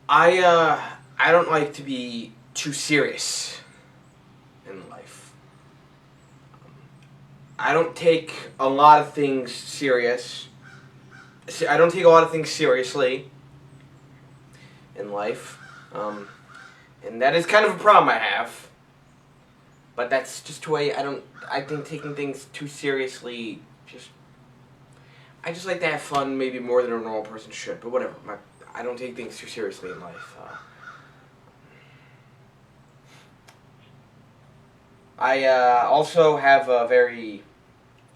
I don't like to be too serious in life. I don't take a lot of things serious. I don't take a lot of things seriously in life. And that is kind of a problem I have. But that's just the way I think taking things too seriously, I just like to have fun maybe more than a normal person should. But whatever, I don't take things too seriously in life. I also have a very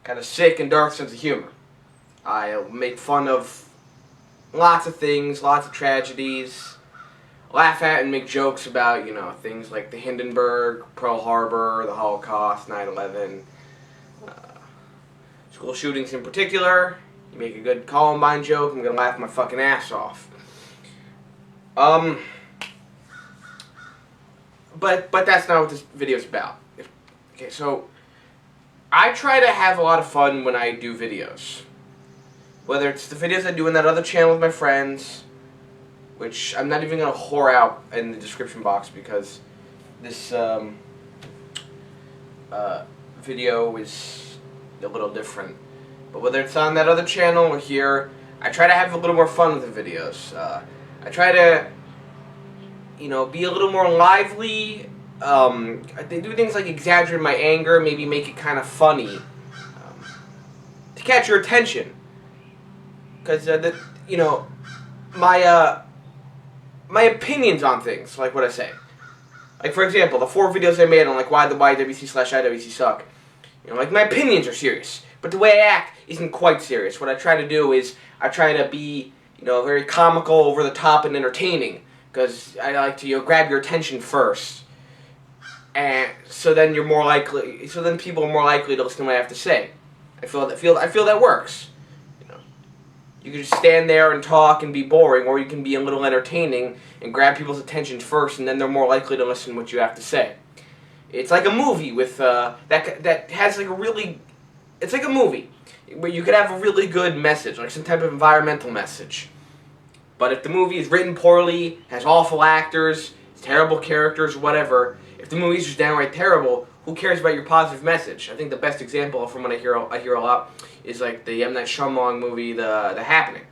kind of sick and dark sense of humor. I make fun of lots of things, lots of tragedies, laugh at and make jokes about, things like the Hindenburg, Pearl Harbor, the Holocaust, 9/11, school shootings in particular. You make a good Columbine joke, I'm going to laugh my fucking ass off. But that's not what this video is about. Okay, so I try to have a lot of fun when I do videos. Whether it's the videos I do in that other channel with my friends, which I'm not even going to whore out in the description box because this video is a little different. But whether it's on that other channel or here, I try to have a little more fun with the videos. I try to, be a little more lively. They do things like exaggerate my anger, maybe make it kind of funny, to catch your attention. Because my opinions on things, like what I say. Like, for example, the 4 videos I made on why the YWC/IWC suck. My opinions are serious, but the way I act isn't quite serious. What I try to do is I try to be, very comical, over the top, and entertaining. Because I like to, grab your attention first. And so then people are more likely to listen to what I have to say. I feel that works. You can just stand there and talk and be boring, or you can be a little entertaining and grab people's attention first, and then they're more likely to listen to what you have to say. It's like a movie with that has it's like a movie where you could have a really good message, like some type of environmental message. But if the movie is written poorly, has awful actors, terrible characters, whatever, if the movie's just downright terrible, who cares about your positive message? I think the best example from what I hear a lot is like the M. Night Shyamalan movie, The Happening.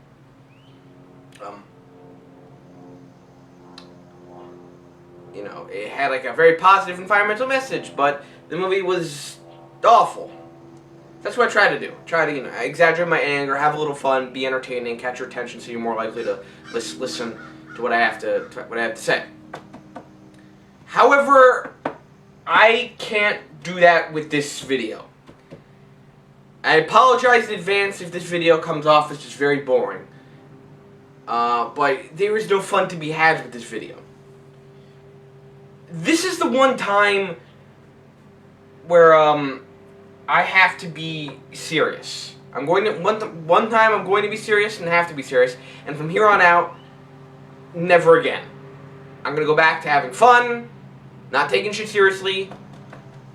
It had a very positive environmental message, but the movie was awful. That's what I try to do. Try to, exaggerate my anger, have a little fun, be entertaining, catch your attention, so you're more likely to listen to what I have to say. However, I can't do that with this video. I apologize in advance if this video comes off as just very boring. But there is no fun to be had with this video. This is the one time where I have to be serious. One time I'm going to be serious and have to be serious, and from here on out, never again. I'm gonna go back to having fun, not taking shit seriously,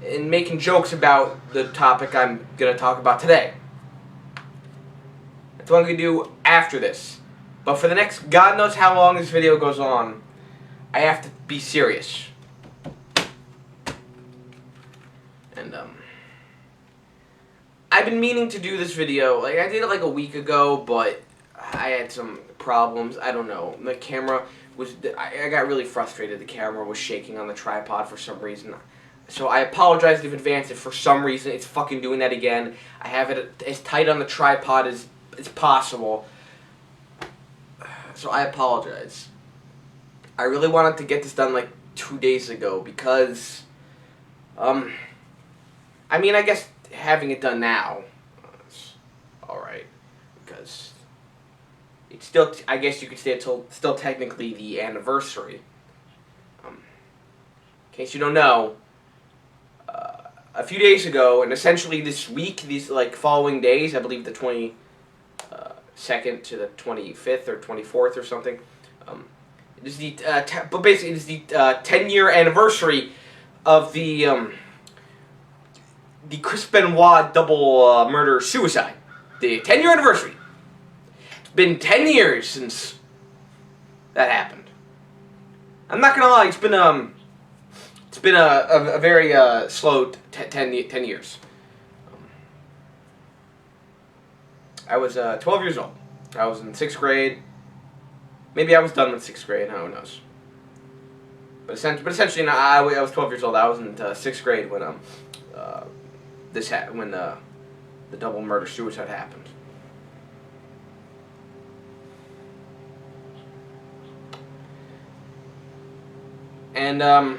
and making jokes about the topic I'm gonna talk about today. That's what I'm gonna do after this. But for the next God knows how long this video goes on, I have to be serious. And I've been meaning to do this video. I did it a week ago, but I had some problems. I don't know. The camera was... I got really frustrated. The camera was shaking on the tripod for some reason. So I apologize in advance if for some reason it's fucking doing that again. I have it as tight on the tripod as possible. So I apologize. I really wanted to get this done 2 days ago because... I guess having it done now is alright, because it's still, I guess you could say it's still technically the anniversary. In case you don't know, a few days ago, and essentially this week, these following days, I believe the 22nd to the 25th or 24th or something, it is the, but basically it is the 10-year anniversary of the Chris Benoit double murder-suicide. The 10-year anniversary. It's been 10 years since that happened. I'm not gonna lie, it's been a very slow 10 years. I was 12 years old. I was in 6th grade. Maybe I was done with 6th grade. Who knows? But essentially, I was 12 years old. I was in 6th grade when when the double murder suicide happened. And let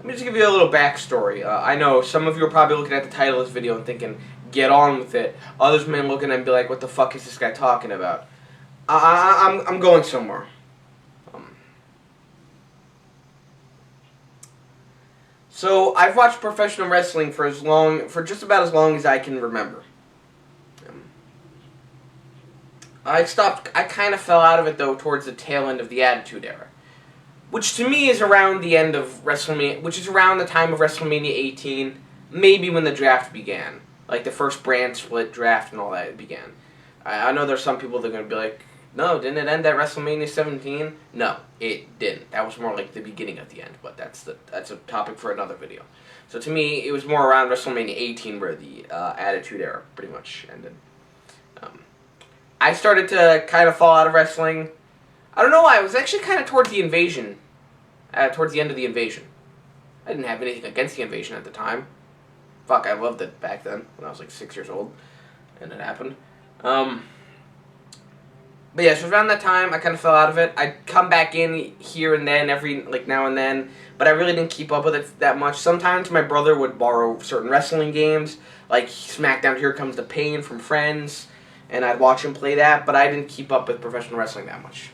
me just give you a little backstory. I know some of you are probably looking at the title of this video and thinking, get on with it. Others may look at it and be like, what the fuck is this guy talking about? I'm going somewhere. So I've watched professional wrestling for just about as long as I can remember. I kind of fell out of it though towards the tail end of the Attitude Era, which to me is around the end of WrestleMania, which is around the time of WrestleMania 18, maybe when the draft began, like the first brand split draft and all that began. I know there's some people that are going to be like, no, didn't it end at WrestleMania 17? No, it didn't. That was more like the beginning of the end, but that's a topic for another video. So to me, it was more around WrestleMania 18 where the Attitude Era pretty much ended. I started to kind of fall out of wrestling. I don't know why. It was actually kind of towards the Invasion. Towards the end of the Invasion. I didn't have anything against the Invasion at the time. Fuck, I loved it back then when I was like 6 years old. And it happened. But yeah, so around that time, I kind of fell out of it. I'd come back in here and then, now and then. But I really didn't keep up with it that much. Sometimes my brother would borrow certain wrestling games. Like SmackDown Here Comes the Pain from Friends. And I'd watch him play that, but I didn't keep up with professional wrestling that much.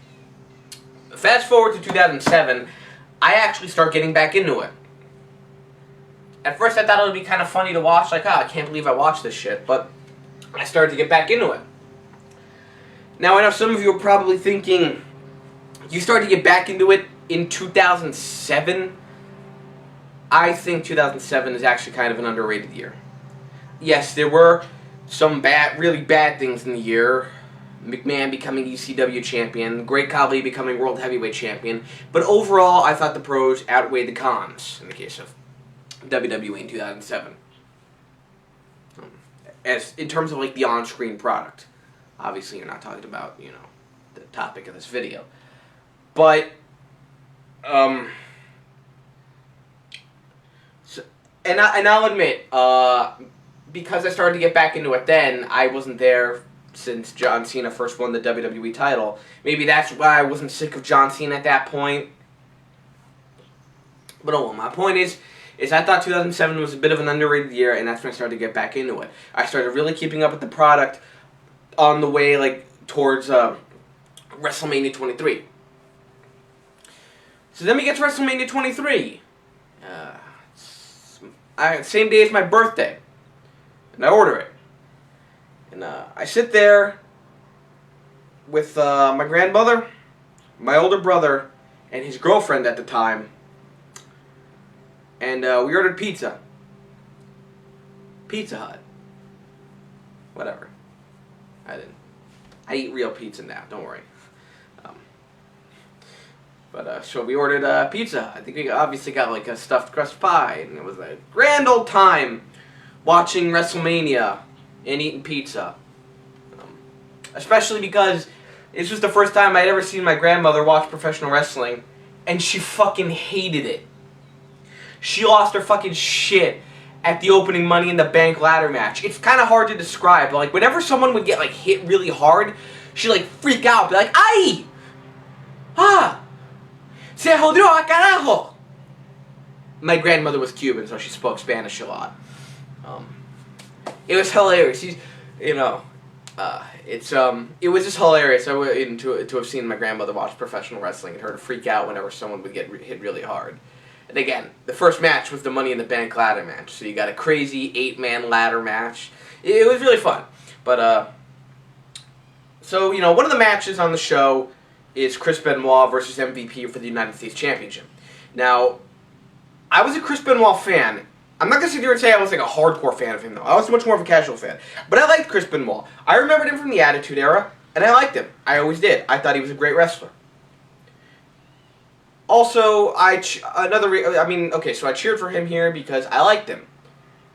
Fast forward to 2007, I actually start getting back into it. At first I thought it would be kind of funny to watch, like, I can't believe I watched this shit, but I started to get back into it. Now I know some of you are probably thinking, you started to get back into it in 2007? I think 2007 is actually kind of an underrated year. Yes, there were some really bad things in the year. McMahon becoming ECW champion, Great Khali becoming World Heavyweight champion, but overall I thought the pros outweighed the cons in the case of WWE in 2007. As in terms of like the on-screen product. Obviously you're not talking about, the topic of this video. But and I'll admit, because I started to get back into it then, I wasn't there since John Cena first won the WWE title. Maybe that's why I wasn't sick of John Cena at that point. But oh well, my point is I thought 2007 was a bit of an underrated year, and that's when I started to get back into it. I started really keeping up with the product on the way, towards WrestleMania 23. So then we get to WrestleMania 23. Same day as my birthday. And I order it. And I sit there with my grandmother, my older brother, and his girlfriend at the time. And we ordered pizza. Pizza Hut. Whatever. I didn't. I eat real pizza now, don't worry. So we ordered pizza. I think we obviously got a stuffed crust pie. And it was a grand old time watching WrestleMania and eating pizza. Especially because this was the first time I'd ever seen my grandmother watch professional wrestling, and she fucking hated it. She lost her fucking shit at the opening Money in the Bank ladder match. It's kind of hard to describe, but whenever someone would get hit really hard, she'd freak out, be like, "Ay! Ah! Se jodió a carajo!" My grandmother was Cuban, so she spoke Spanish a lot. It was hilarious. It was just hilarious to have seen my grandmother watch professional wrestling and her to freak out whenever someone would get hit really hard. And again, the first match was the Money in the Bank ladder match, so you got a crazy 8-man ladder match. It was really fun. But so one of the matches on the show is Chris Benoit versus MVP for the United States Championship. Now, I was a Chris Benoit fan. I'm not going to sit here and say I was a hardcore fan of him, though. I was much more of a casual fan. But I liked Chris Benoit. I remembered him from the Attitude Era, and I liked him. I always did. I thought he was a great wrestler. Also, so I cheered for him here because I liked him.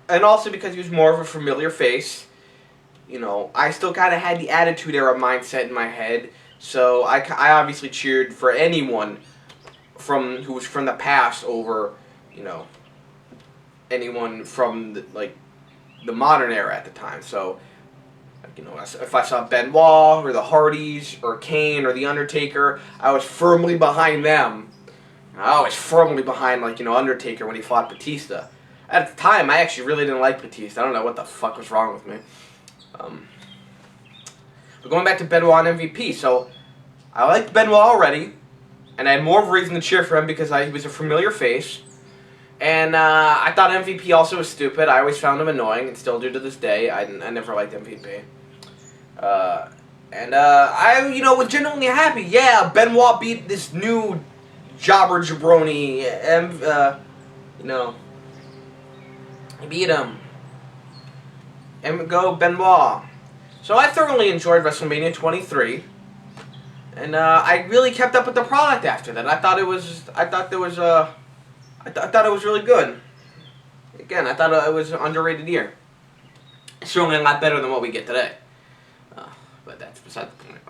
And also because he was more of a familiar face. You know, I still kind of had the Attitude Era mindset in my head. So I obviously cheered for anyone who was from the past over, you know, anyone from the modern era at the time. So, you know, if I saw Benoit or the Hardys or Kane or the Undertaker, I was firmly behind them. I was firmly behind, Undertaker when he fought Batista. At the time, I actually really didn't like Batista. I don't know what the fuck was wrong with me. But going back to Benoit and MVP, so I liked Benoit already, and I had more of a reason to cheer for him because he was a familiar face. And I thought MVP also was stupid. I always found him annoying, and still do to this day. I never liked MVP. I, was genuinely happy. Yeah, Benoit beat this new jobber jabroni. He beat him. And go Benoit. So I thoroughly enjoyed WrestleMania 23. And I really kept up with the product after that. I thought it was really good. Again, I thought it was an underrated year. Certainly a lot better than what we get today. But that's beside the point.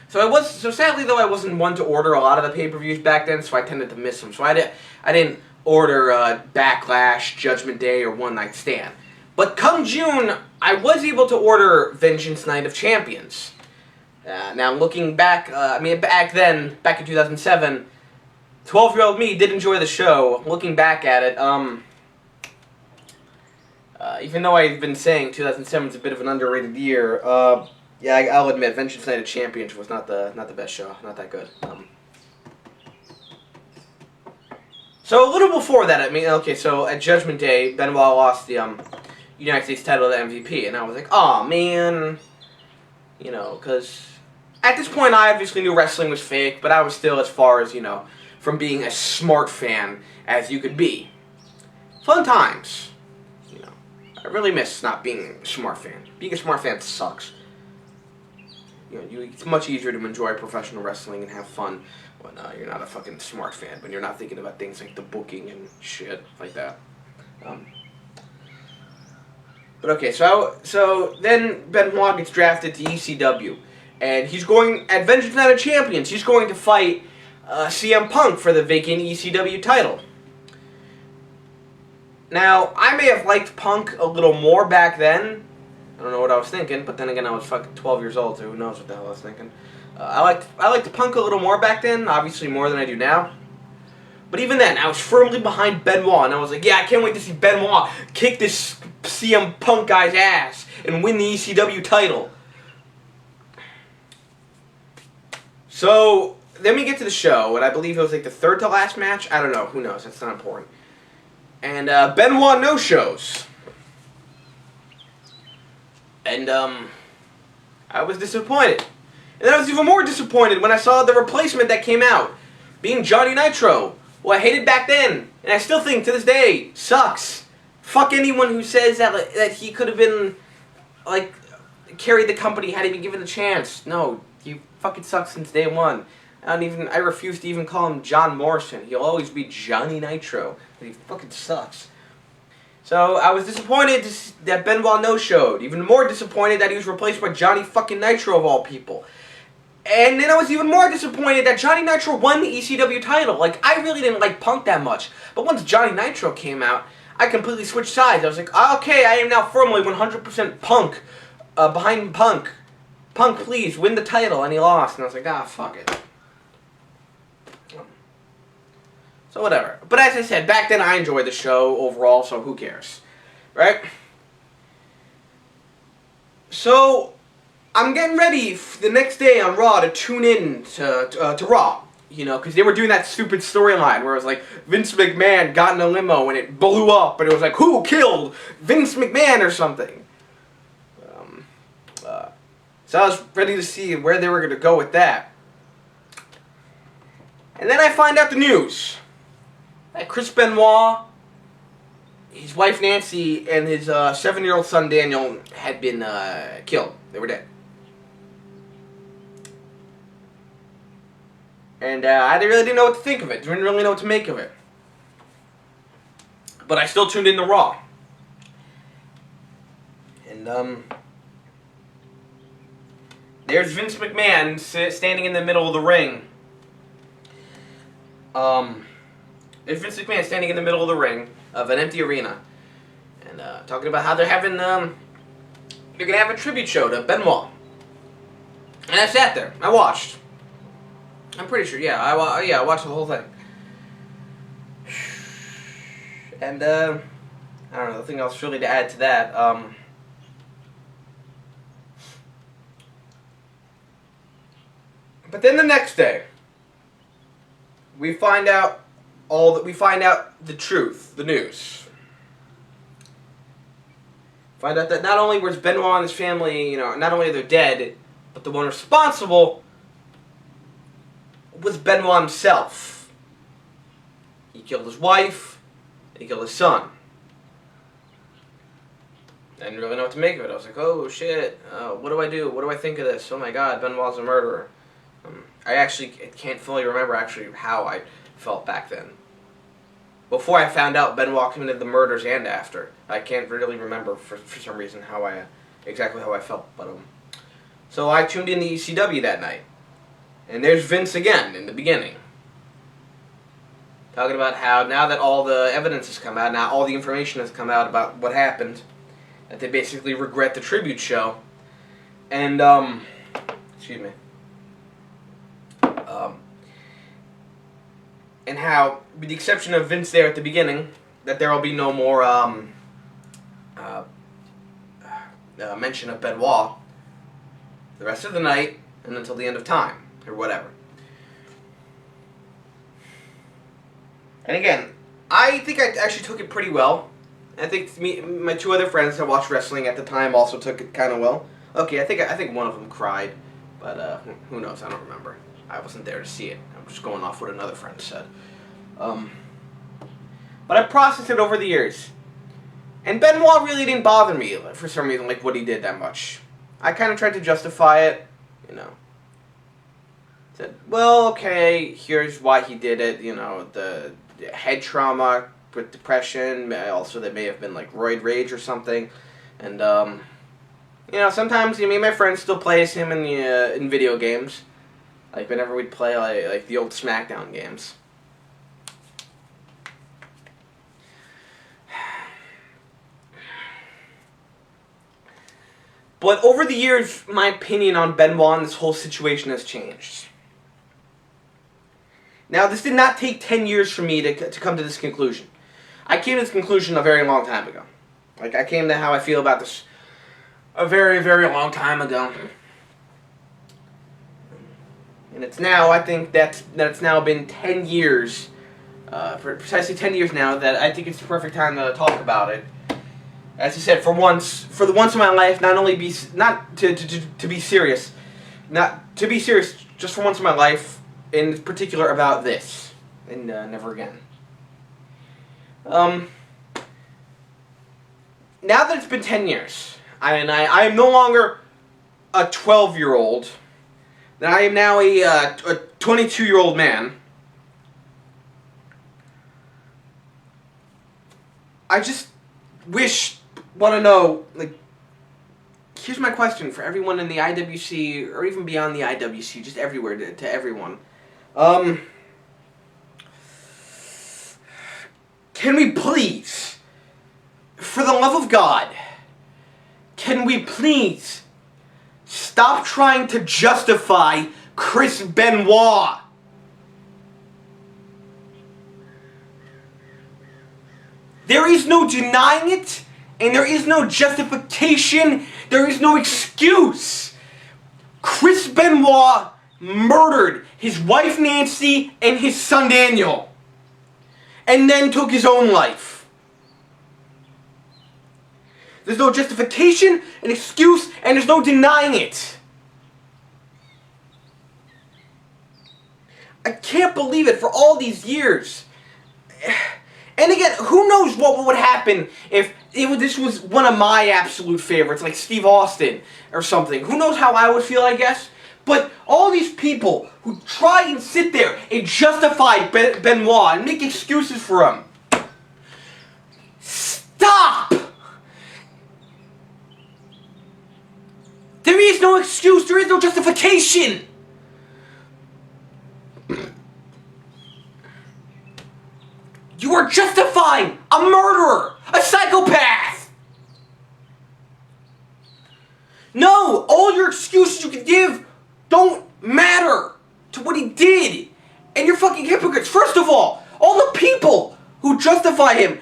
So sadly though, I wasn't one to order a lot of the pay-per-views back then, so I tended to miss them. So I didn't order Backlash, Judgment Day, or One Night Stand. But come June, I was able to order Vengeance Night of Champions. Now looking back, back in 2007, 12-year-old me did enjoy the show. Looking back at it, even though I've been saying 2007 is a bit of an underrated year, I'll admit Vengeance Night of Champions was not the best show, not that good. So a little before that, so at Judgment Day, Benoit lost the United States title to MVP, and I was like, oh man, because at this point I obviously knew wrestling was fake, but I was still as far as, from being a smart fan as you could be. Fun times. I really miss not being a smart fan. Being a smart fan sucks. It's much easier to enjoy professional wrestling and have fun when you're not a fucking smart fan, when you're not thinking about things like the booking and shit like that. But okay, so then Benoit gets drafted to ECW, and he's going, at Vengeance Night of Champions, he's going to fight CM Punk for the vacant ECW title. Now, I may have liked Punk a little more back then. I don't know what I was thinking, but then again, I was fucking 12 years old, so who knows what the hell I was thinking. I liked Punk a little more back then, obviously more than I do now. But even then, I was firmly behind Benoit, and I was like, yeah, I can't wait to see Benoit kick this CM Punk guy's ass and win the ECW title. So, then we get to the show, and I believe it was like the third to last match. I don't know, who knows, that's not important. And Benoit no-shows. And I was disappointed. And then I was even more disappointed when I saw the replacement that came out, being Johnny Nitro, who I hated back then, and I still think to this day sucks. Fuck anyone who says that he could have been carried the company had he been given a chance. No, he fucking sucks since day one. I refuse to even call him John Morrison. He'll always be Johnny Nitro. He fucking sucks. So I was disappointed that Benoit no-showed. Even more disappointed that he was replaced by Johnny fucking Nitro of all people. And then I was even more disappointed that Johnny Nitro won the ECW title. I really didn't like Punk that much. But once Johnny Nitro came out, I completely switched sides. I was like, okay, I am now firmly 100% Punk. Behind Punk. Punk, please, win the title. And he lost. And I was like, fuck it. So whatever. But as I said, back then I enjoyed the show overall, so who cares? Right? So, I'm getting ready for the next day on Raw to tune in to Raw. Because they were doing that stupid storyline where it was like, Vince McMahon got in a limo and it blew up, and it was like, who killed Vince McMahon or something? So I was ready to see where they were going to go with that. And then I find out the news that Chris Benoit, his wife Nancy, and his 7-year-old son Daniel had been killed. They were dead. And I really didn't know what to think of it. Didn't really know what to make of it. But I still tuned in to Raw. And, there's Vince McMahon standing in the middle of the ring. There's Vince McMahon standing in the middle of the ring of an empty arena. And, talking about how they're having, they're gonna have a tribute show to Benoit. And I sat there. I watched. I'm pretty sure, yeah. I watched the whole thing. And, I don't know, nothing else really to add to that. But then the next day, we find out the truth, the news. Find out that not only was Benoit and his family, not only are they dead, but the one responsible was Benoit himself. He killed his wife, he killed his son. I didn't really know what to make of it. I was like, oh shit, what do I do? What do I think of this? Oh my god, Benoit's a murderer. I actually can't fully remember how I felt back then. Before I found out Benoit committed the murders and after. I can't really remember for some reason exactly how I felt. But so I tuned in to ECW that night. And there's Vince again in the beginning. Talking about how now that all the evidence has come out, now all the information has come out about what happened, that they basically regret the tribute show. And, excuse me. And how, with the exception of Vince there at the beginning, that there will be no more mention of Benoit the rest of the night and until the end of time, or whatever. And again, I think I actually took it pretty well. I think my two other friends that watched wrestling at the time also took it kind of well. Okay, I think one of them cried, but who knows? I don't remember. I wasn't there to see it. I'm just going off what another friend said. But I processed it over the years. And Benoit really didn't bother me for some reason, like what he did that much. I kind of tried to justify it, Said, well, okay, here's why he did it, the head trauma with depression, also there may have been like roid rage or something. And, sometimes, my friend still plays him in video games. Like, whenever we'd play, like the old SmackDown games. But over the years, my opinion on Benoit and this whole situation has changed. Now, this did not take 10 years for me to come to this conclusion. I came to this conclusion a very long time ago. Like, I came to how I feel about this a very, very long time ago. And it's now, I think that it's now been 10 years, for precisely 10 years now, that I think it's the perfect time to talk about it. As I said, for the once in my life, not to be serious, just for once in my life, in particular about this, and never again. Now that it's been 10 years, I am no longer a 12-year-old. That I am now a 22-year-old man. I just want to know, like, here's my question for everyone in the IWC, or even beyond the IWC, just everywhere, to everyone. Can we please, for the love of God, can we please stop trying to justify Chris Benoit? There is no denying it, and there is no justification, there is no excuse. Chris Benoit murdered his wife Nancy and his son Daniel, and then took his own life. There's no justification, an excuse, and there's no denying it. I can't believe it for all these years. And again, who knows what would happen if this was one of my absolute favorites, like Steve Austin or something. Who knows how I would feel, I guess. But all these people who try and sit there and justify Benoit and make excuses for him, stop! There is no excuse, there is no justification! You are justifying a murderer, a psychopath! No, all your excuses you can give don't matter to what he did. And you're fucking hypocrites. First of all the people who justify him,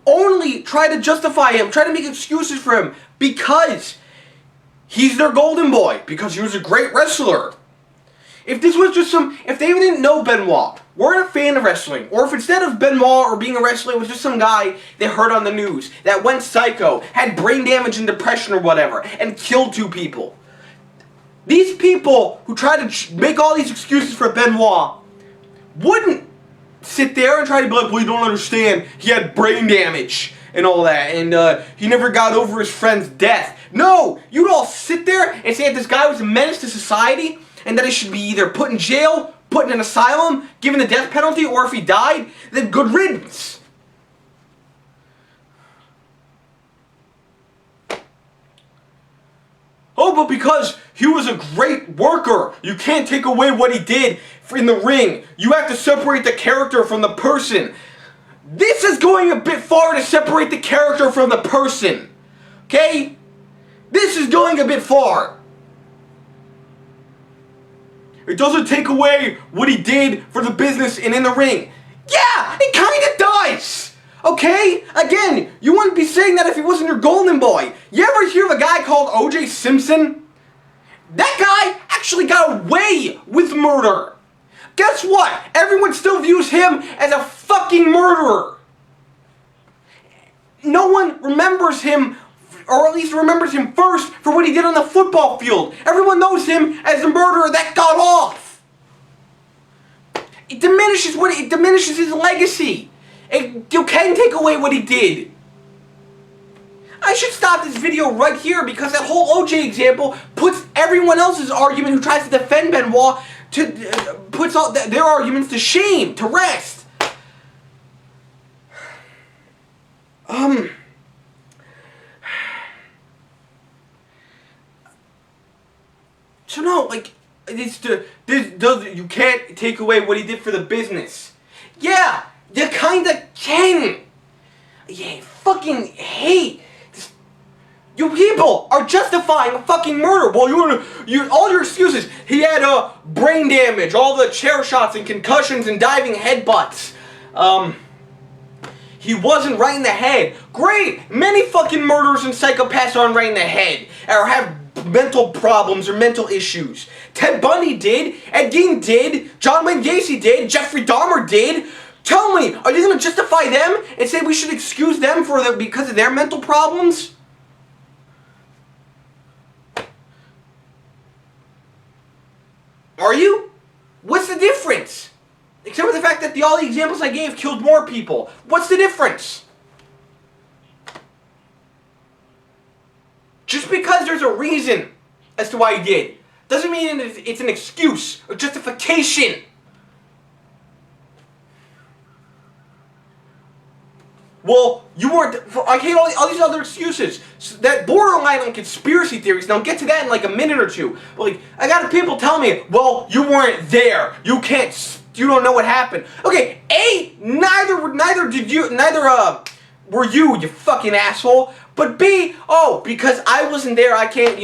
only try to justify him, try to make excuses for him because he's their golden boy, because he was a great wrestler. If this was just if they didn't know Benoit, weren't a fan of wrestling, or if instead of Benoit or being a wrestler, it was just some guy they heard on the news that went psycho, had brain damage and depression or whatever, and killed 2 people. These people who try to make all these excuses for Benoit wouldn't sit there and try to be like, well, you don't understand, he had brain damage and all that, and he never got over his friend's death. No, you'd all sit there and say that this guy was a menace to society, and that he should be either put in jail, put in an asylum, given the death penalty, or if he died, then good riddance. Oh, but because he was a great worker, you can't take away what he did in the ring. You have to separate the character from the person. This is going a bit far to separate the character from the person. Okay? This is going a bit far. It doesn't take away what he did for the business and in the ring. Yeah, it kinda does! Okay? Again, you wouldn't be saying that if he wasn't your golden boy. You ever hear of a guy called O.J. Simpson? That guy actually got away with murder. Guess what? Everyone still views him as a fucking murderer. No one remembers him, or at least remembers him first for what he did on the football field. Everyone knows him as the murderer that got off. It diminishes his legacy. You can take away what he did. I should stop this video right here because that whole OJ example puts everyone else's argument who tries to defend Benoit puts all their arguments to shame, to rest. So no, like, you can't take away what he did for the business. Yeah, you kinda can. Yeah, fucking hate. You people are justifying a fucking murder. Well, all your excuses. He had brain damage, all the chair shots and concussions and diving headbutts. He wasn't right in the head. Great! Many fucking murderers and psychopaths aren't right in the head, or have mental problems or mental issues. Ted Bundy did, Ed Gein did, John Wayne Gacy did, Jeffrey Dahmer did. Tell me, are you going to justify them and say we should excuse them because of their mental problems? Are you? What's the difference? Except for the fact that all the examples I gave killed more people. What's the difference? Just because there's a reason as to why he did, doesn't mean it's an excuse or justification. Well, you weren't. I hate all these other excuses that borderline on conspiracy theories. Now, I'll get to that in like a minute or two. But like, I got people telling me, well, you weren't there. You can't. You don't know what happened. Okay, A, neither were you fucking asshole. But B, because I wasn't there, I can't,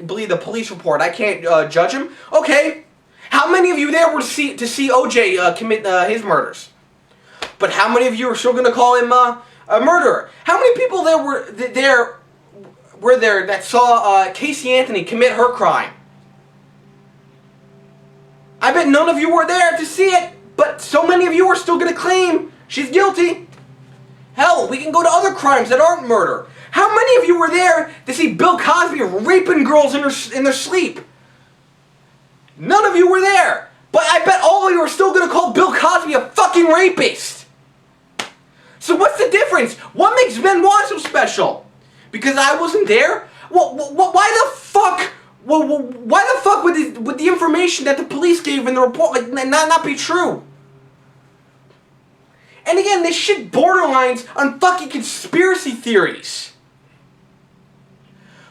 believe the police report. I can't judge him. Okay, how many of you there were to see OJ commit his murders? But how many of you are still going to call him a murderer? How many people were there that saw Casey Anthony commit her crime? I bet none of you were there to see it, but so many of you are still going to claim she's guilty. Hell, we can go to other crimes that aren't murder. How many of you were there to see Bill Cosby raping girls in their sleep? None of you were there. But I bet all of you are still going to call Bill Cosby a fucking rapist. So what's the difference? What makes Benoit so special? Because I wasn't there? Well, why the fuck Well, why the fuck would the information that the police gave in the report not be true? And again, this shit borderlines on fucking conspiracy theories.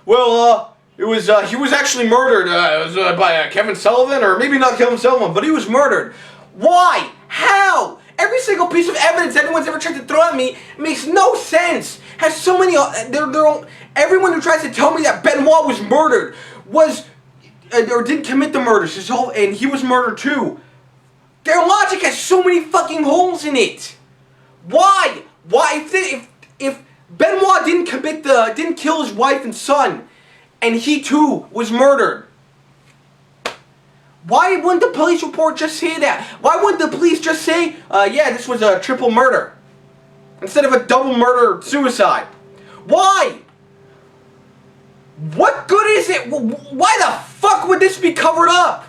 Well, he was actually murdered. It was by Kevin Sullivan, or maybe not Kevin Sullivan, but he was murdered. Why? How? Every single piece of evidence anyone's ever tried to throw at me makes no sense. Has so many. Everyone who tries to tell me that Benoit was murdered was or did commit the murders. And he was murdered too. Their logic has so many fucking holes in it. Why? Why? If Benoit didn't kill his wife and son, and he too was murdered, why wouldn't the police report just say that? Why wouldn't the police just say, yeah, this was a triple murder, instead of a double murder suicide? Why? What good is it? Why the fuck would this be covered up?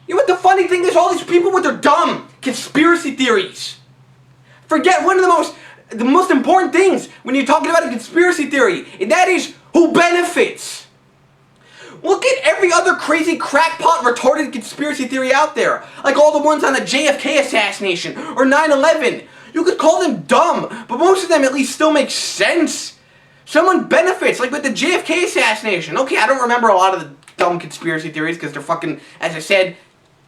You know what the funny thing is? All these people with their dumb conspiracy theories forget one of the most important things when you're talking about a conspiracy theory, and that is who benefits. Look at every other crazy crackpot retarded conspiracy theory out there, like all the ones on the JFK assassination or 9/11. You could call them dumb, but most of them at least still make sense. Someone benefits, like with the JFK assassination. Okay, I don't remember a lot of the dumb conspiracy theories because they're fucking, as I said,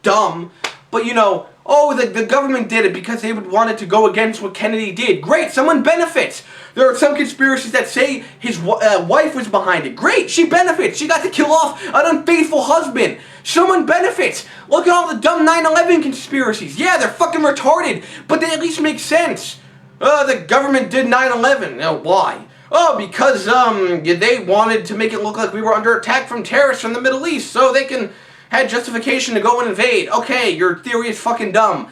dumb. But you know, oh, the government did it because they would want it to go against what Kennedy did. Great, someone benefits. There are some conspiracies that say his wife was behind it. Great, she benefits. She got to kill off an unfaithful husband. Someone benefits. Look at all the dumb 9/11 conspiracies. Yeah, they're fucking retarded, but they at least make sense. The government did 9/11. Now, why? Oh, because they wanted to make it look like we were under attack from terrorists from the Middle East, so they had justification to go and invade. Okay, your theory is fucking dumb.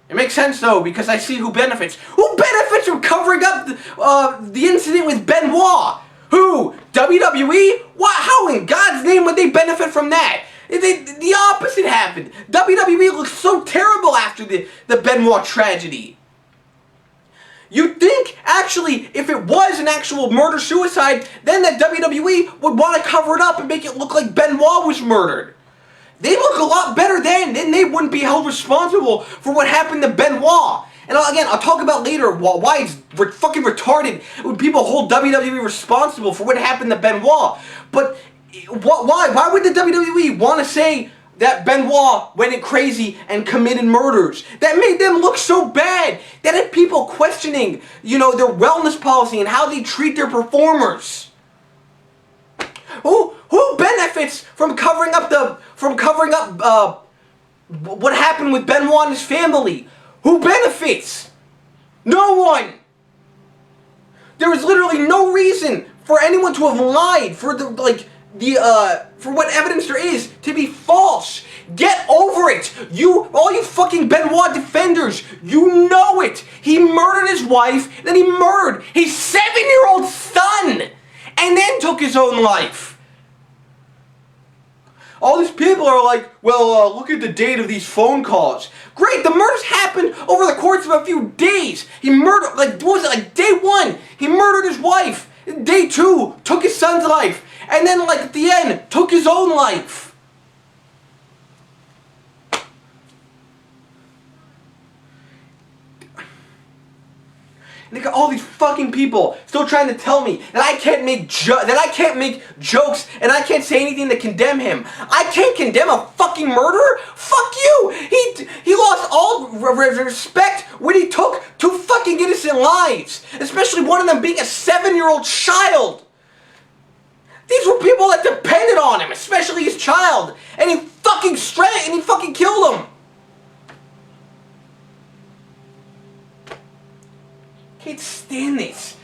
It makes sense though, because I see who benefits. Who benefits from covering up the incident with Benoit? Who? WWE? What? How in God's name would they benefit from that? The opposite happened. WWE looked so terrible after the Benoit tragedy. You'd think, actually, if it was an actual murder-suicide, then that WWE would want to cover it up and make it look like Benoit was murdered. They look a lot better then they wouldn't be held responsible for what happened to Benoit. And again, I'll talk about later why it's fucking retarded when people hold WWE responsible for what happened to Benoit. But why? Why would the WWE want to say that Benoit went crazy and committed murders? That made them look so bad. That had people questioning, you know, their wellness policy and how they treat their performers. Who benefits from covering up what happened with Benoit and his family? Who benefits? No one. There is literally no reason for anyone to have lied for for what evidence there is to be false. Get over it. All you fucking Benoit defenders, you know it. He murdered his wife, then he murdered his 7-year-old son, and then took his own life. All these people are like, well, look at the date of these phone calls. Great, the murders happened over the course of a few days. He murdered, what was it, day 1, he murdered his wife. Day 2, took his son's life. And then, at the end, took his own life. And they got all these fucking people still trying to tell me that I can't make jokes and I can't say anything to condemn him. I can't condemn a fucking murderer? Fuck you! He lost all respect when he took 2 fucking innocent lives, especially one of them being a 7-year-old child. These were people that depended on him, especially his child, and he fucking killed him. Can't stand this.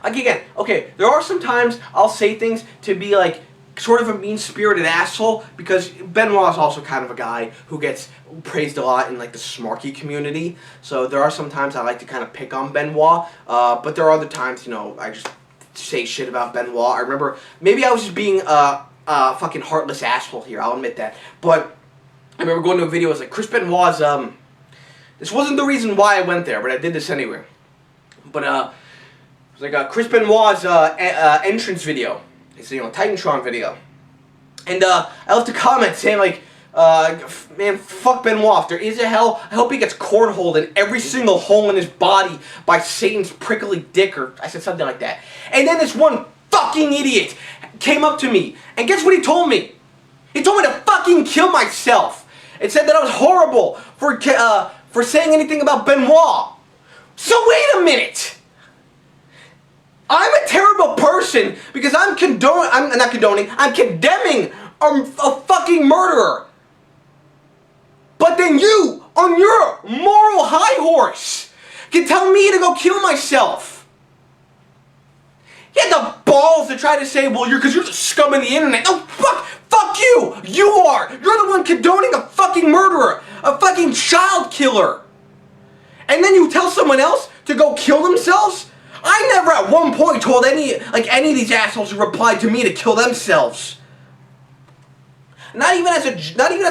Again, okay, there are some times I'll say things to be sort of a mean-spirited asshole, because Benoit is also kind of a guy who gets praised a lot in the smarky community. So there are some times I like to kind of pick on Benoit, but there are other times, I just say shit about Benoit. I remember, maybe I was just being a fucking heartless asshole here, I'll admit that. But I remember going to a video, it was like, Chris Benoit's, this wasn't the reason why I went there, but I did this anyway. But it was like Chris Benoit's entrance video. it's, Titantron video. And I left a comment saying, like, man, fuck Benoit. If there is a hell, I hope he gets cornholed in every single hole in his body by Satan's prickly dick, or I said something like that. And then this one fucking idiot came up to me, and guess what he told me? He told me to fucking kill myself. It said that I was horrible for saying anything about Benoit. So wait a minute. I'm a terrible person because I'm condemning a fucking murderer. But then you, on your moral high horse, can tell me to go kill myself. You had the balls to try to say, well, because you're the scum of the internet. No, fuck you. You are. You're the one condoning a fucking murderer, a fucking child killer. And then you tell someone else to go kill themselves? I never at one point told any of these assholes who replied to me to kill themselves. Not even as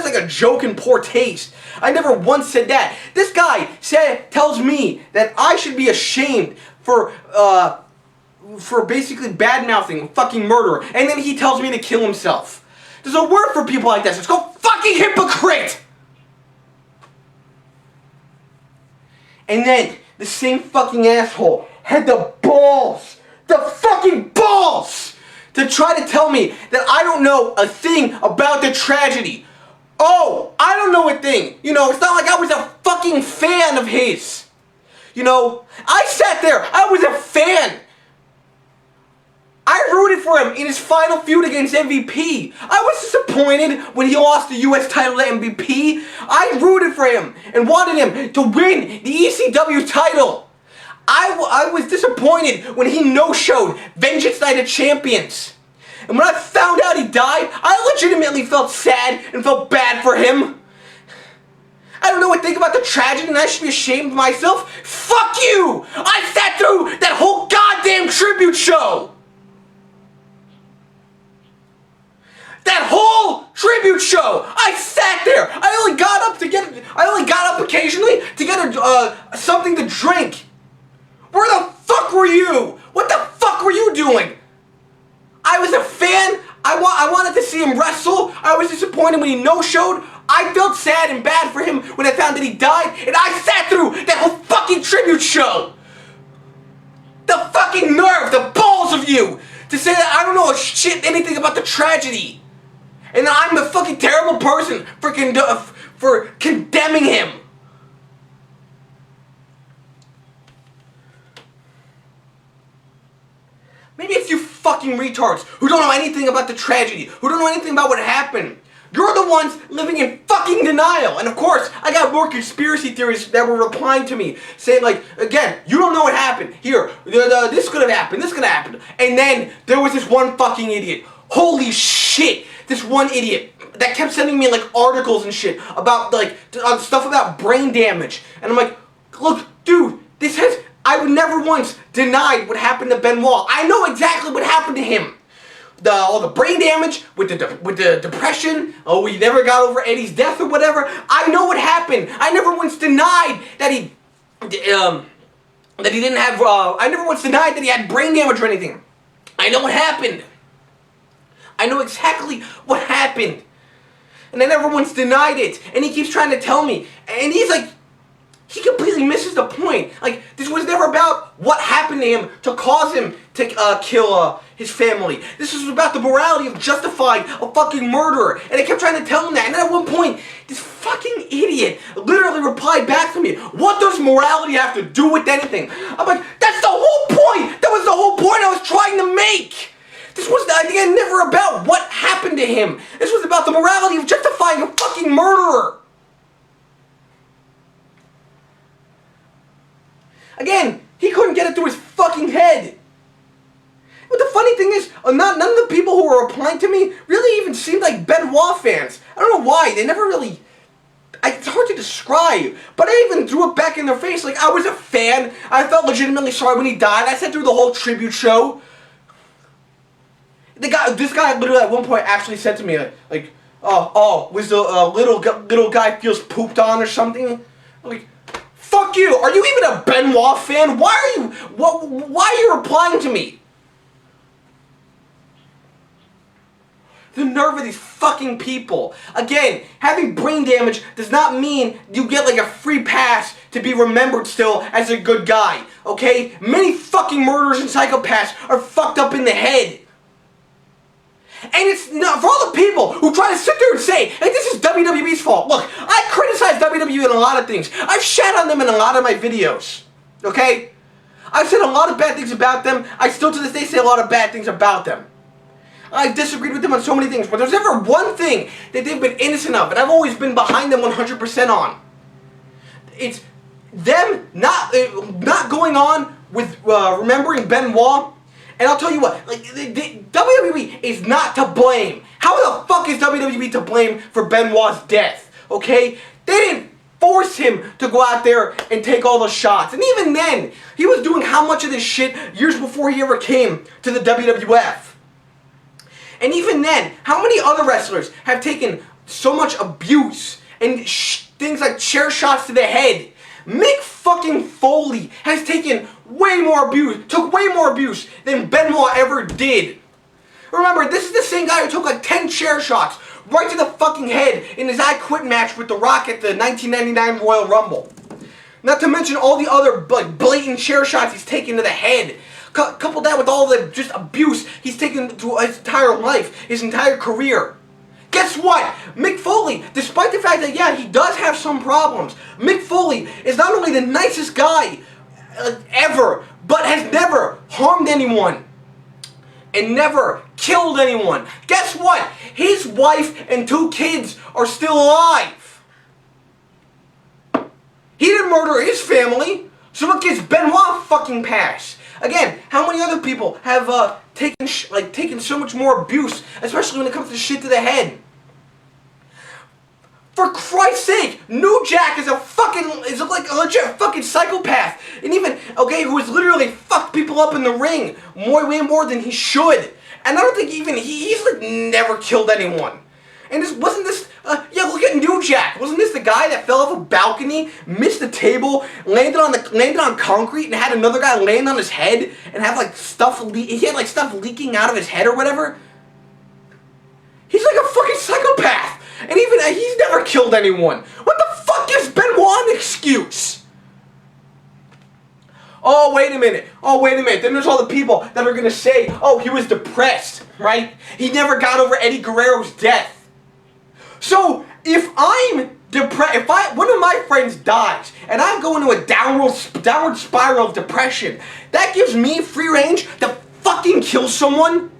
like a joke in poor taste. I never once said that. This guy tells me that I should be ashamed for basically bad-mouthing a fucking murderer, and then he tells me to kill himself. There's a word for people like this. It's called fucking hypocrite. And then the same fucking asshole had the fucking balls, to try to tell me that I don't know a thing about the tragedy. Oh, I don't know a thing. It's not like I was a fucking fan of his. I sat there. I was a fan. I rooted for him in his final feud against MVP. I was disappointed when he lost the US title to MVP. I rooted for him and wanted him to win the ECW title. I was disappointed when he no-showed Vengeance Night of Champions. And when I found out he died, I legitimately felt sad and felt bad for him. I don't know what to think about the tragedy and I should be ashamed of myself. Fuck you! I sat through that whole goddamn tribute show! That whole tribute show! I sat there! I only got up occasionally to get something to drink. Where the fuck were you? What the fuck were you doing? I was a fan. I wanted to see him wrestle. I was disappointed when he no-showed. I felt sad and bad for him when I found that he died, and I sat through that whole fucking tribute show. The fucking nerve, the balls of you to say that I don't know anything about the tragedy, and that I'm a fucking terrible person for condemning him. Maybe it's you fucking retards who don't know anything about the tragedy, who don't know anything about what happened. You're the ones living in fucking denial. And of course, I got more conspiracy theories that were replying to me, saying like, again, you don't know what happened. Here, this could have happened, this could have happened. And then there was this one fucking idiot. Holy shit, this one idiot that kept sending me like articles and shit about like stuff about brain damage. And I'm like, look, dude, I would never once denied what happened to Benoit. I know exactly what happened to him. All the brain damage with the depression. Oh, we never got over Eddie's death or whatever. I know what happened. I never once denied that he didn't have. I never once denied that he had brain damage or anything. I know what happened. I know exactly what happened, and I never once denied it. And he keeps trying to tell me, and he's like. He completely misses the point. Like, this was never about what happened to him to cause him to kill his family. This was about the morality of justifying a fucking murderer. And I kept trying to tell him that. And then at one point, this fucking idiot literally replied back to me, what does morality have to do with anything? I'm like, that's the whole point! That was the whole point I was trying to make! This was, again, never about what happened to him. This was about the morality of justifying a fucking murderer. Again, he couldn't get it through his fucking head. But the funny thing is, none of the people who were replying to me really even seemed like Benoit fans. I don't know why. They never really... It's hard to describe. But I even threw it back in their face. Like, I was a fan. I felt legitimately sorry when he died. I sat through the whole tribute show. This guy literally at one point actually said to me, like, was the little guy feels pooped on or something? Like... Fuck you! Are you even a Benoit fan? Why are you replying to me? The nerve of these fucking people. Again, having brain damage does not mean you get like a free pass to be remembered still as a good guy. Okay? Many fucking murderers and psychopaths are fucked up in the head. And it's not for all the people who try to sit there and say, like, this is WWE's fault. Look, I criticize WWE in a lot of things. I've shat on them in a lot of my videos. Okay? I've said a lot of bad things about them. I still to this day say a lot of bad things about them. I've disagreed with them on so many things, but there's never one thing that they've been innocent of, and I've always been behind them 100% on. It's them not going on with remembering Benoit, and I'll tell you what, like, WWE is not to blame. How the fuck is WWE to blame for Benoit's death, okay? They didn't force him to go out there and take all the shots, and even then, he was doing how much of this shit years before he ever came to the WWF. And even then, how many other wrestlers have taken so much abuse and things like chair shots to the head? Mick fucking Foley has taken way more abuse, took way more abuse than Benoit ever did. Remember, this is the same guy who took like 10 chair shots right to the fucking head in his I Quit match with The Rock at the 1999 Royal Rumble. Not to mention all the other like blatant chair shots he's taken to the head. Couple that with all the just abuse he's taken through his entire life, his entire career. Guess what? Mick Foley, despite the fact that, yeah, he does have some problems, Mick Foley is not only the nicest guy ever, but has never harmed anyone and never killed anyone. Guess what? His wife and 2 kids are still alive. He didn't murder his family, so what gives Benoit fucking pass? Again, how many other people have taken so much more abuse, especially when it comes to shit to the head? For Christ's sake, New Jack is like a legit fucking psychopath, and even who has literally fucked people up in the ring way more than he should. And I don't think even he's like never killed anyone. And wasn't this yeah, look at New Jack. Wasn't this the guy that fell off a balcony, missed the table, landed on concrete, and had another guy land on his head and have like stuff leaking out of his head or whatever? He's like a fucking psychopath, and even he's never killed anyone. What the fuck gives Benoit an excuse? Oh, wait a minute. Then there's all the people that are gonna say, oh, he was depressed, right? He never got over Eddie Guerrero's death. So, if I'm depressed, if one of my friends dies, and I'm going to a downward spiral of depression, that gives me free range to fucking kill someone?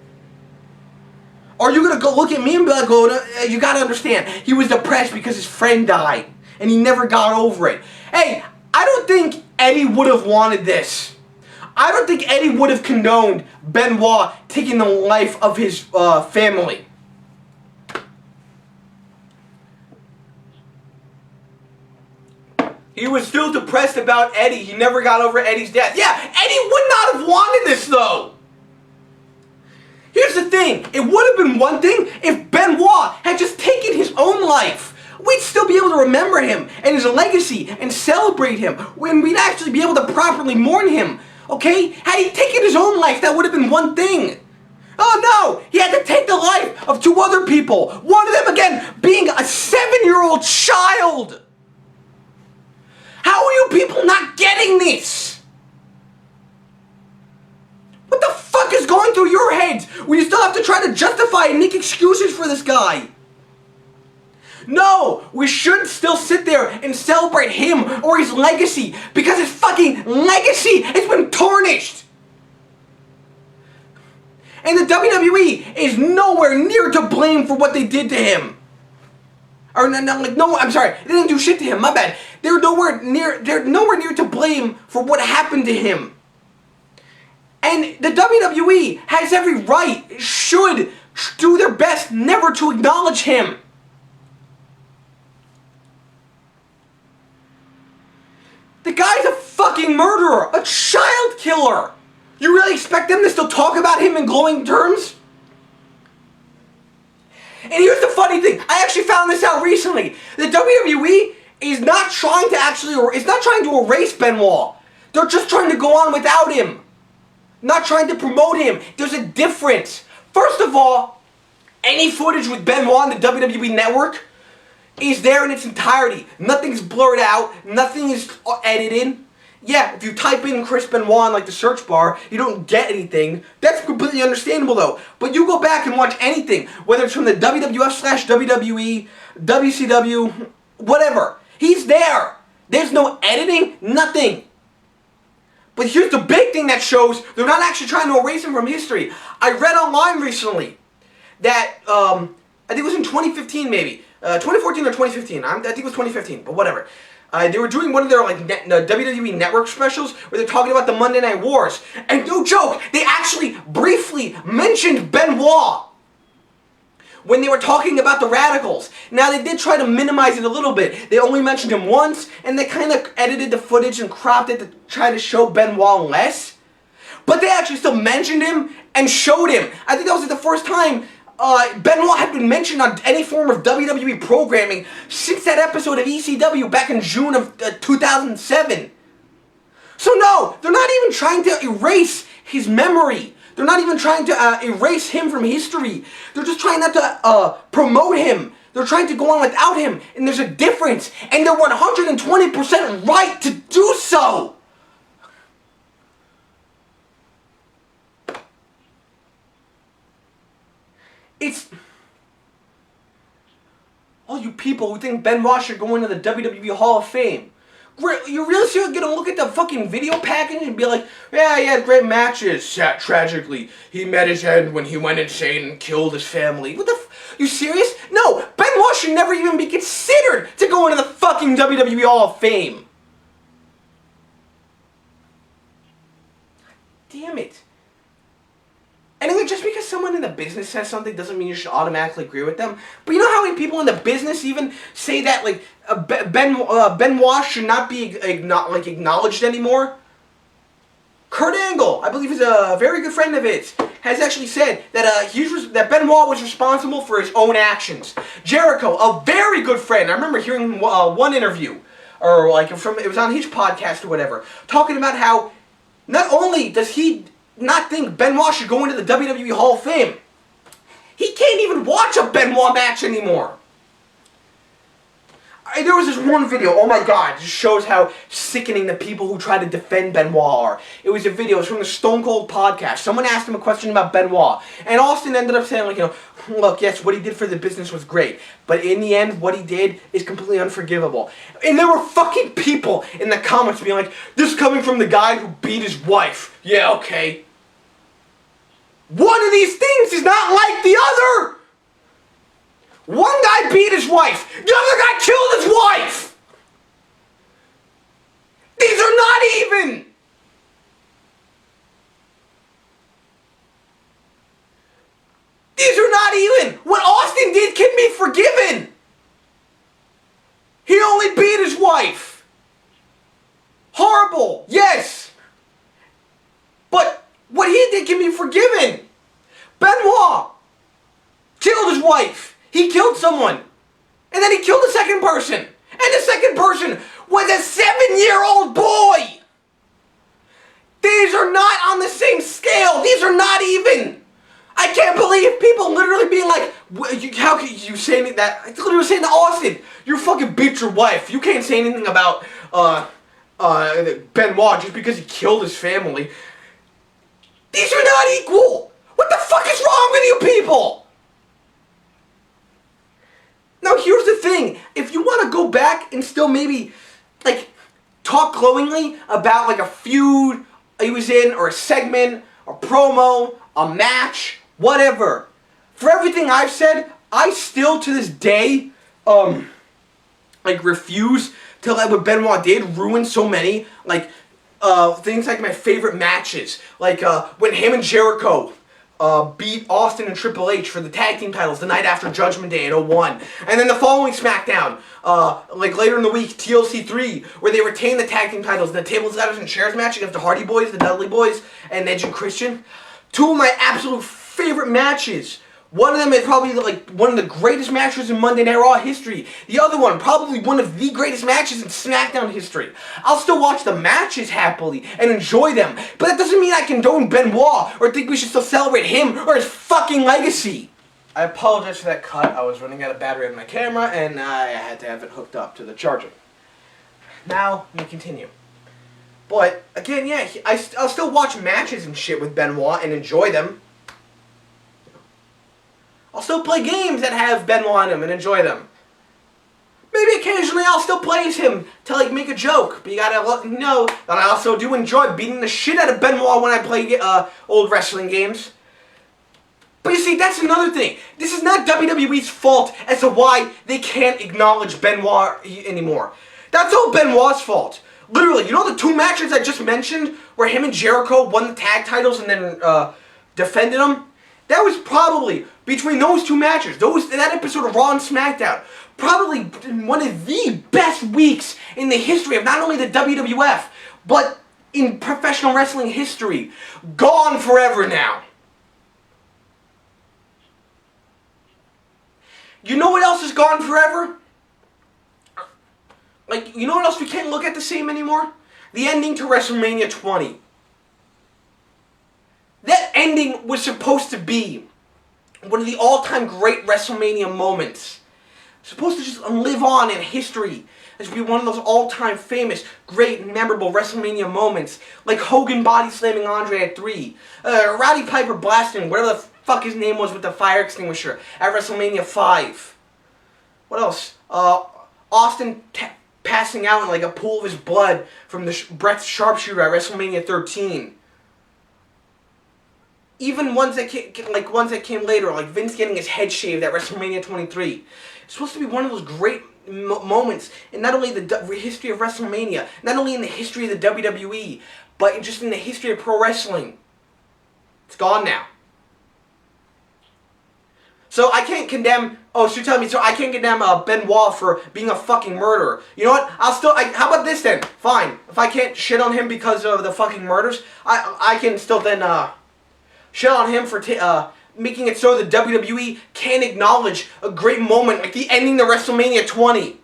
Or are you gonna go look at me and be like, oh, you gotta understand, he was depressed because his friend died, and he never got over it. Hey, I don't think Eddie would have wanted this. I don't think Eddie would have condoned Benoit taking the life of his family. He was still depressed about Eddie. He never got over Eddie's death. Yeah, Eddie would not have wanted this, though. Here's the thing. It would have been one thing if Benoit had just taken his own life. We'd still be able to remember him and his legacy and celebrate him. When we'd actually be able to properly mourn him. Okay? Had he taken his own life, that would have been one thing. Oh no! He had to take the life of 2 other people. One of them, again, being a 7-year-old child. How are you people not getting this? What the fuck is going through your heads when you still have to try to justify and make excuses for this guy? No, we shouldn't still sit there and celebrate him or his legacy because his fucking legacy has been tarnished. And the WWE is nowhere near to blame for what they did to him. Or no, I'm sorry, they didn't do shit to him, my bad. They're nowhere near to blame for what happened to him. And the WWE has every right, should do their best never to acknowledge him. The guy's a fucking murderer, a child killer. You really expect them to still talk about him in glowing terms? And here's the funny thing. I actually found this out recently. The WWE is not trying to erase Benoit. They're just trying to go on without him. Not trying to promote him. There's a difference. First of all, Any footage with Benoit on the WWE Network is there in its entirety. Nothing's blurred out. Nothing is edited. Yeah, if you type in Chris Benoit in like the search bar, you don't get anything. That's completely understandable though. But you go back and watch anything, whether it's from the WWF/WWE, WCW, whatever. He's there. There's no editing, nothing. But here's the big thing that shows they're not actually trying to erase him from history. I read online recently that, I think it was in 2015 maybe, 2014 or 2015, I think it was 2015, but whatever. They were doing one of their like WWE Network specials where they're talking about the Monday Night Wars. And no joke, they actually briefly mentioned Benoit when they were talking about the Radicals. Now they did try to minimize it a little bit. They only mentioned him once, and they kind of edited the footage and cropped it to try to show Benoit less. But they actually still mentioned him and showed him. I think that was the first time Benoit had been mentioned on any form of WWE programming since that episode of ECW back in June of 2007. So no, they're not even trying to erase his memory. They're not even trying to erase him from history. They're just trying not to promote him. They're trying to go on without him. And there's a difference. And they're 120% right to do so. It's all you people who think Benoit should go into the WWE Hall of Fame. You really seriously gonna look at the fucking video package and be like, yeah, he had great matches. Yeah, tragically, he met his end when he went insane and killed his family. What the you serious? No, Benoit should never even be considered to go into the fucking WWE Hall of Fame. Damn it. Anyway, just because someone in the business says something doesn't mean you should automatically agree with them. But you know how many people in the business even say that, like, Benoit should not be acknowledged anymore? Kurt Angle, I believe is a very good friend of his, has actually said that that Benoit was responsible for his own actions. Jericho, a very good friend, I remember hearing one interview, or like it was on his podcast or whatever, talking about how not only does he not think Benoit should go into the WWE Hall of Fame, he can't even watch a Benoit match anymore. There was this one video, oh my god, it just shows how sickening the people who try to defend Benoit are. It was a video, it was from the Stone Cold podcast. Someone asked him a question about Benoit, and Austin ended up saying, like, you know, look, yes, what he did for the business was great, but in the end, what he did is completely unforgivable. And there were fucking people in the comments being like, this is coming from the guy who beat his wife. Yeah, okay. One of these things is not like the other! One guy beat his wife. The other guy killed his wife. These are not even. These are not even. What Austin did can be forgiven. He only beat his wife. Horrible. Yes. But what he did can be forgiven. Benoit killed his wife. He killed someone. And then he killed the second person. And the second person was a 7-year-old boy. These are not on the same scale. These are not even. I can't believe people literally being like, how can you say anything that? I literally was saying to Austin, you fucking beat your wife. You can't say anything about Benoit just because he killed his family. These are not equal. What the fuck is wrong with you people? Now here's the thing, if you want to go back and still maybe, like, talk glowingly about, like, a feud he was in, or a segment, a promo, a match, whatever. For everything I've said, I still, to this day, like, refuse to let what Benoit did ruin so many, like, things like my favorite matches. Like, when him and Jericho beat Austin and Triple H for the tag team titles the night after Judgment Day in 2001. And then the following SmackDown, like later in the week, TLC 3, where they retained the tag team titles in the tables, ladders, and chairs match against the Hardy Boys, the Dudley Boys, and Edge and Christian. Two of my absolute favorite matches. One of them is probably like one of the greatest matches in Monday Night Raw history. The other one, probably one of the greatest matches in SmackDown history. I'll still watch the matches happily and enjoy them, but that doesn't mean I condone Benoit or think we should still celebrate him or his fucking legacy. I apologize for that cut. I was running out of battery on my camera, and I had to have it hooked up to the charger. Now, we continue. But, again, yeah, I'll still watch matches and shit with Benoit and enjoy them. I'll still play games that have Benoit in them and enjoy them. Maybe occasionally I'll still play as him to, like, make a joke. But you gotta know that I also do enjoy beating the shit out of Benoit when I play old wrestling games. But you see, that's another thing. This is not WWE's fault as to why they can't acknowledge Benoit anymore. That's all Benoit's fault. Literally, you know the 2 matches I just mentioned where him and Jericho won the tag titles and then defended them? That was probably, between those 2 matches, that episode of Raw and SmackDown, probably one of the best weeks in the history of not only the WWF, but in professional wrestling history. Gone forever now. You know what else is gone forever? Like, you know what else we can't look at the same anymore? The ending to WrestleMania 20. That ending was supposed to be one of the all-time great WrestleMania moments. Supposed to just live on in history as be one of those all-time famous, great, memorable WrestleMania moments. Like Hogan body slamming Andre at 3. Roddy Piper blasting whatever the fuck his name was with the fire extinguisher at WrestleMania 5. What else? Austin passing out in like a pool of his blood from the Brett's sharpshooter at WrestleMania 13. Even ones that came later, like Vince getting his head shaved at WrestleMania 23. It's supposed to be one of those great moments in not only the history of WrestleMania, not only in the history of the WWE, but just in the history of pro wrestling. It's gone now. So I can't condemn. Oh, so you're telling me? So I can't condemn Benoit for being a fucking murderer. You know what? How about this then? Fine. If I can't shit on him because of the fucking murders, I can still then shit on him for making it so the WWE can't acknowledge a great moment like the ending to WrestleMania 20.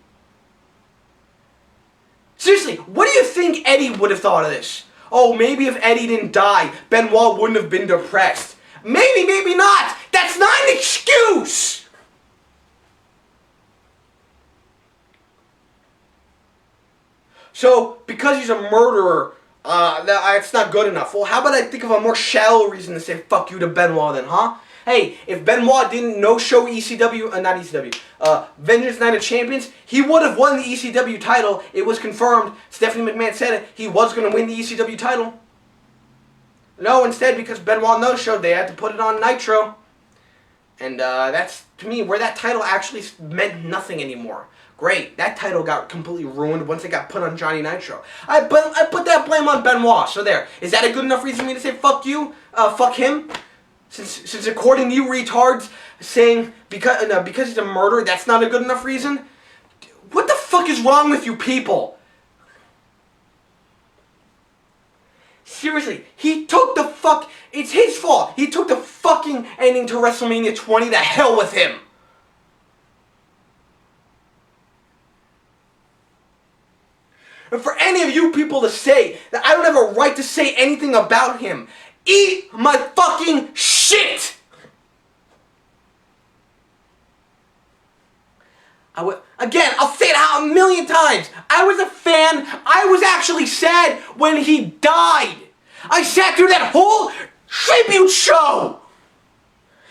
Seriously, what do you think Eddie would have thought of this? Oh, maybe if Eddie didn't die, Benoit wouldn't have been depressed. Maybe, maybe not. That's not an excuse. So, because he's a murderer, that's not good enough. Well, how about I think of a more shallow reason to say fuck you to Benoit then, huh? Hey, if Benoit didn't no-show ECW, not ECW, Vengeance Night of Champions, he would have won the ECW title. It was confirmed. Stephanie McMahon said it. He was going to win the ECW title. No, instead, because Benoit no-showed, they had to put it on Nitro. And that's, to me, where that title actually meant nothing anymore. Great, that title got completely ruined once it got put on Johnny Nitro. I put that blame on Benoit, so there. Is that a good enough reason for me to say fuck you? Fuck him? Since according to you retards, saying because he's a murderer, that's not a good enough reason? What the fuck is wrong with you people? Seriously, it's his fault. He took the fucking ending to WrestleMania 20. The hell with him. And for any of you people to say that I don't have a right to say anything about him, eat my fucking shit! Again, I'll say it out a million times. I was a fan. I was actually sad when he died. I sat through that whole tribute show.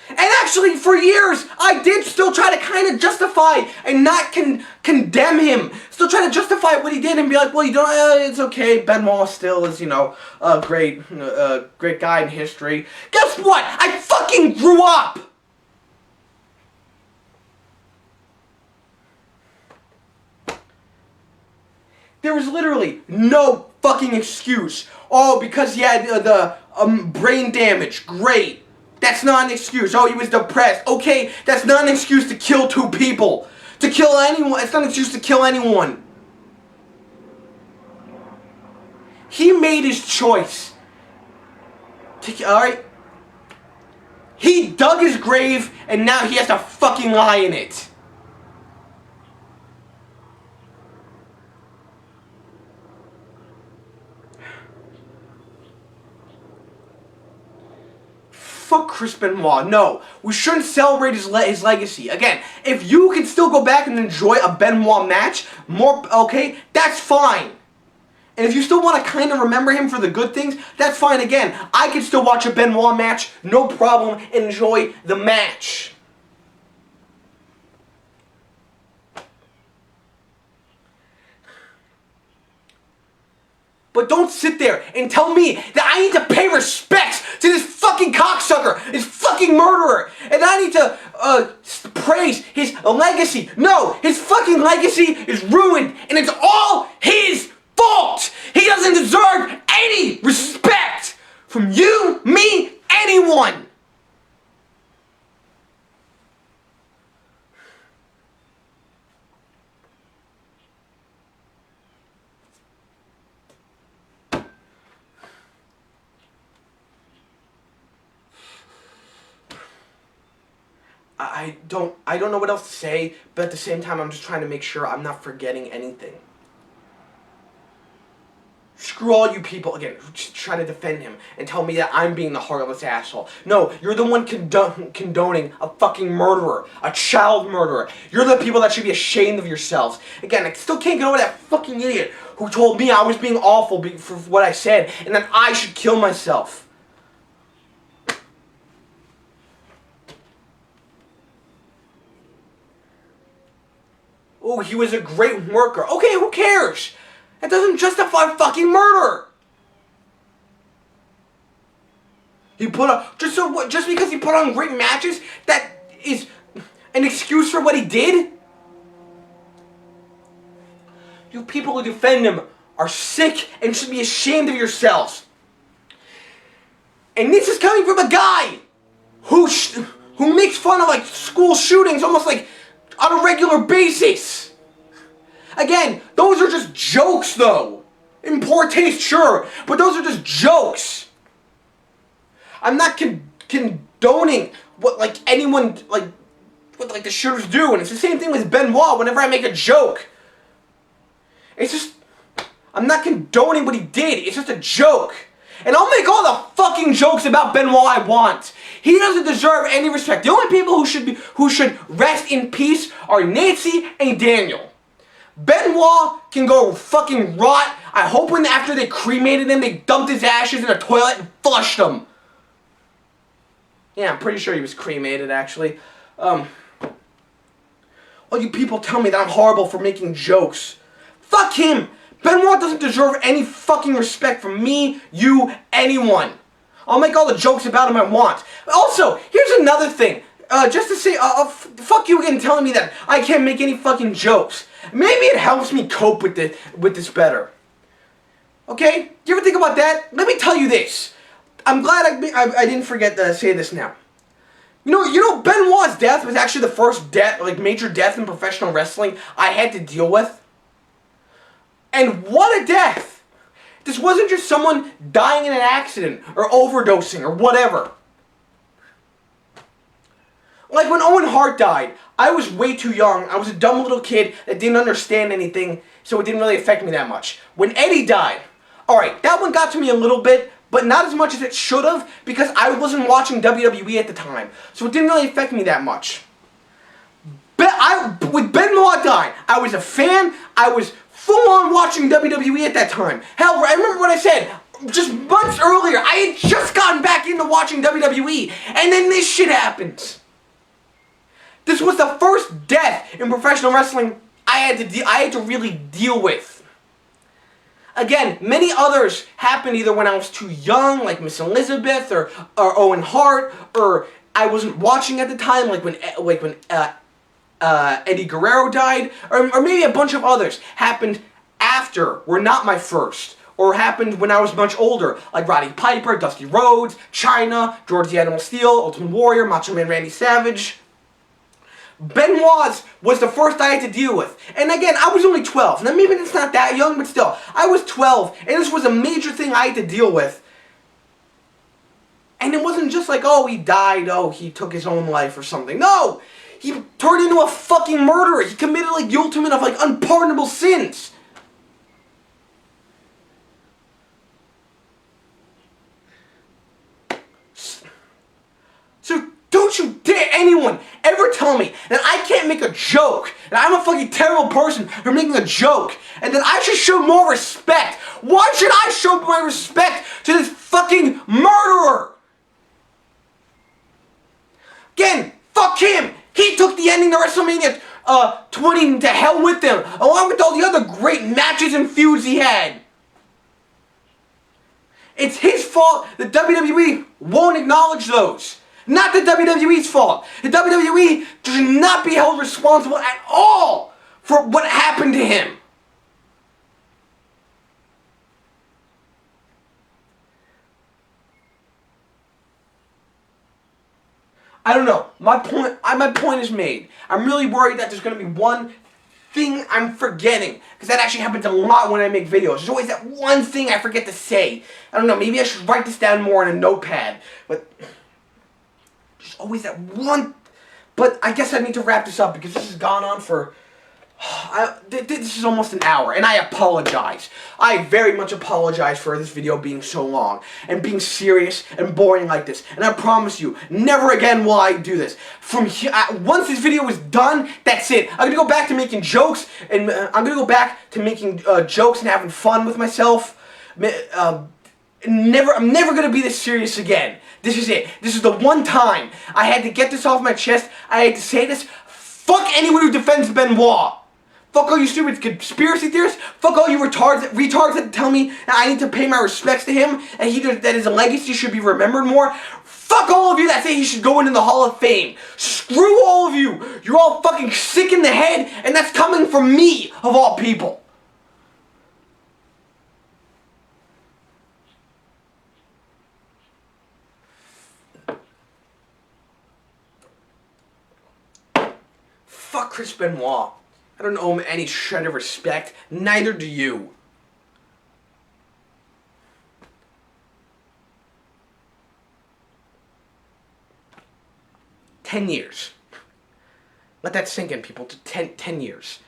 And actually, for years, I did still try to kind of justify and not condemn him. Still try to justify what he did and be like, well, you don't. It's okay. Benoit still is, a great guy in history. Guess what? I fucking grew up. There was literally no fucking excuse. Oh, because he had the brain damage. Great. That's not an excuse. Oh, he was depressed. Okay, that's not an excuse to kill 2 people. To kill anyone. It's not an excuse to kill anyone. He made his choice. Alright? He dug his grave, and now he has to fucking lie in it. fuck Chris Benoit. No, we shouldn't celebrate his legacy. Again, if you can still go back and enjoy a Benoit match, okay, that's fine. And if you still want to kind of remember him for the good things, that's fine. Again, I can still watch a Benoit match, no problem, enjoy the match. But don't sit there and tell me that I need to pay respects to this fucking cocksucker, this fucking murderer, and I need to praise his legacy. No, his fucking legacy is ruined, and it's all his fault. He doesn't deserve any respect from you, me, anyone. I don't know what else to say, but at the same time, I'm just trying to make sure I'm not forgetting anything. Screw all you people, again, who just try to defend him and tell me that I'm being the heartless asshole. No, you're the one condoning a fucking murderer, a child murderer. You're the people that should be ashamed of yourselves. Again, I still can't get over that fucking idiot who told me I was being awful for what I said and that I should kill myself. Oh, he was a great worker. Okay, who cares? That doesn't justify fucking murder. He put on just because he put on great matches, that is an excuse for what he did? You people who defend him are sick and should be ashamed of yourselves. And this is coming from a guy who makes fun of like school shootings almost like on a regular basis. Again, those are just jokes though. In poor taste, sure, but those are just jokes. I'm not condoning what like anyone what the shooters do, and it's the same thing with Benoit. Whenever I make a joke, it's just I'm not condoning what he did. It's just a joke. And I'll make all the fucking jokes about Benoit I want. He doesn't deserve any respect. The only people who should rest in peace are Nancy and Daniel. Benoit can go fucking rot. I hope when after they cremated him, they dumped his ashes in a toilet and flushed them. Yeah, I'm pretty sure he was cremated, actually. All you people tell me that I'm horrible for making jokes. Fuck him! Benoit doesn't deserve any fucking respect from me, you, anyone. I'll make all the jokes about him I want. Also, here's another thing. Just to say, fuck you again telling me that I can't make any fucking jokes. Maybe it helps me cope with this better. Okay? Do you ever think about that? Let me tell you this. I'm glad I didn't forget to say this now. You know, Benoit's death was actually the first major death in professional wrestling I had to deal with. And what a death! This wasn't just someone dying in an accident or overdosing or whatever. Like when Owen Hart died, I was way too young. I was a dumb little kid that didn't understand anything, so it didn't really affect me that much. When Eddie died, alright, that one got to me a little bit, but not as much as it should have, because I wasn't watching WWE at the time, so it didn't really affect me that much. With Benoit dying, I was a fan. I was full on watching WWE at that time. Hell, I remember what I said just months earlier. I had just gotten back into watching WWE, and then this shit happens. This was the first death in professional wrestling I had to really deal with. Again, many others happened either when I was too young, like Miss Elizabeth or Owen Hart, or I wasn't watching at the time, like when Eddie Guerrero died, or maybe a bunch of others happened after, were not my first, or happened when I was much older, like Roddy Piper, Dusty Rhodes, Chyna, George the Animal Steel, Ultimate Warrior, Macho Man Randy Savage. Benoit's was the first I had to deal with. And again, I was only 12. Now maybe it's not that young, but still, I was 12, and this was a major thing I had to deal with. And it wasn't just like, oh, he died, oh, he took his own life or something. No! He turned into a fucking murderer. He committed like the ultimate of like unpardonable sins. anyone ever tell me that I can't make a joke, that I'm a fucking terrible person for making a joke, and that I should show more respect. Why should I show my respect to this fucking murderer? Again, fuck him. He took the ending to WrestleMania 20 to hell with him, along with all the other great matches and feuds he had. It's his fault that WWE won't acknowledge those. Not the WWE's fault. The WWE should not be held responsible at all for what happened to him. I don't know. My point is made. I'm really worried that there's going to be one thing I'm forgetting, because that actually happens a lot when I make videos. There's always that one thing I forget to say. I don't know, maybe I should write this down more in a notepad, but there's always that one. But I guess I need to wrap this up because this has gone on for this is almost an hour, and I apologize. I very much apologize for this video being so long and being serious and boring like this. And I promise you, never again will I do this. From here, once this video is done, that's it. I'm gonna go back to making jokes, and I'm gonna go back to making jokes and having fun with myself. I'm never gonna be this serious again. This is it. This is the one time I had to get this off my chest. I had to say this. Fuck anyone who defends Benoit. Fuck all you stupid conspiracy theorists. Fuck all you retards that tell me that I need to pay my respects to him and that his legacy should be remembered more. Fuck all of you that say he should go into the Hall of Fame. Screw all of you. You're all fucking sick in the head, and that's coming from me, of all people. Fuck Chris Benoit. I don't owe him any shred of respect. Neither do you. $10 years. Let that sink in, people. 10 years.